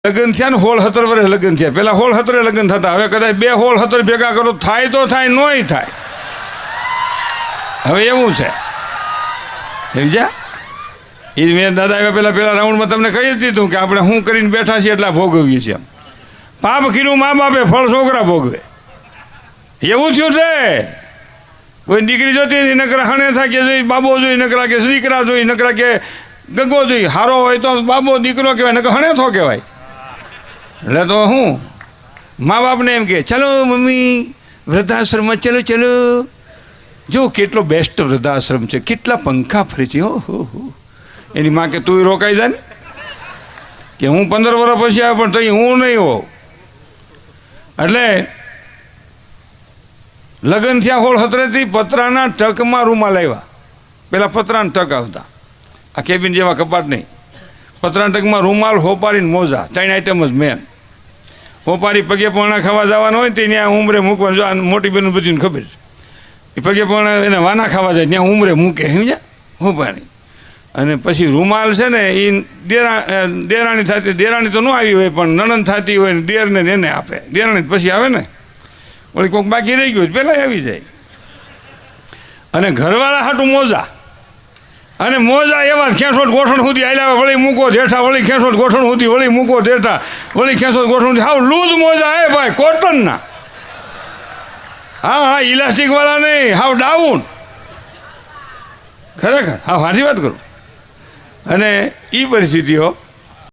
લગ્ન થયા ને 16-17 વર્ષ લગ્ન થયા. પહેલાં 16-17 લગ્ન થતા, હવે કદાચ 2 16-17 ભેગા કરો થાય તો થાય, નોય થાય. હવે એવું છે સમજ્યા. એ મેં દાદા આવ્યા પહેલા રાઉન્ડમાં તમને કહી જ દીધું કે આપણે શું કરીને બેઠા છીએ એટલા ભોગવીએ છીએ. પાપ કર્યું મા બાપે, ફળ છોકરા ભોગવે. એવું થયું છે. કોઈ દીકરી જોતી નથી, નકરા હણે થાય કે જોઈ બાબો જોઈ, નકરા કે દીકરા જોઈ, નકરા કે ગગો જોઈ. હારો હોય તો બાબો દીકરો કહેવાય, નકર હણે થો કહેવાય. એટલે તો હું મા બાપને એમ કે ચલો મમ્મી વૃદ્ધાશ્રમમાં ચલો ચલો. જો કેટલો બેસ્ટ વૃદ્ધાશ્રમ છે, કેટલા પંખા ફરે છે. હો એની માં કે તું રોકાઈ જાય ને કે હું 15 વર્ષ પછી આવ્યો પણ તઈ હું નહીં હોઉં. એટલે લગ્ન થયા 16-17 પતરાના ટકમાં રૂમાલ આવ્યા. પેલા પતરાના ટક આવતા, આ કેબિન જેવા કપાટ નહીં. પતરાના ટકમાં રૂમાલ, હોપારીને મોજા, 3 આઈટમ જ મેન. હોપારી પગે પહોણા ખાવા જવાનું હોય ને ત્યાં ઉમરે મૂકવાનું. જો આ મોટી બેન બધીને ખબર છે, એ પગે પહોણા એને વાના ખાવા જાય ત્યાં ઉમરે મૂકે સમજ્યા હોપારી. અને પછી રૂમાલ છે ને એ દેરાણી થતી, દેરાણી તો ન આવી હોય પણ નણંદ થતી હોય ને દેરને એને આપે. દેરાણી પછી આવે ને, વળી કોઈક બાકી રહી ગયું પહેલાં આવી જાય. અને ઘરવાળા હાટું મોજા, અને મોજા એવા ખેંચોટ ગોઠણ સુધી હાલ્યા, વળી મૂકો દેઠા, વળી ખેંચોટ ગોઠણ સુધી, વળી મૂકો દેઠા, વળી ખેંચોટ ગોઠણ સુધી. હાવ લૂઝ મોજા હે ભાઈ, કોટનના. હા ઇલાસ્ટિકવાળા નહીં, હાવ ડાઉન. ખરેખર હા સાચી વાત કરું. અને એ પરિસ્થિતિઓ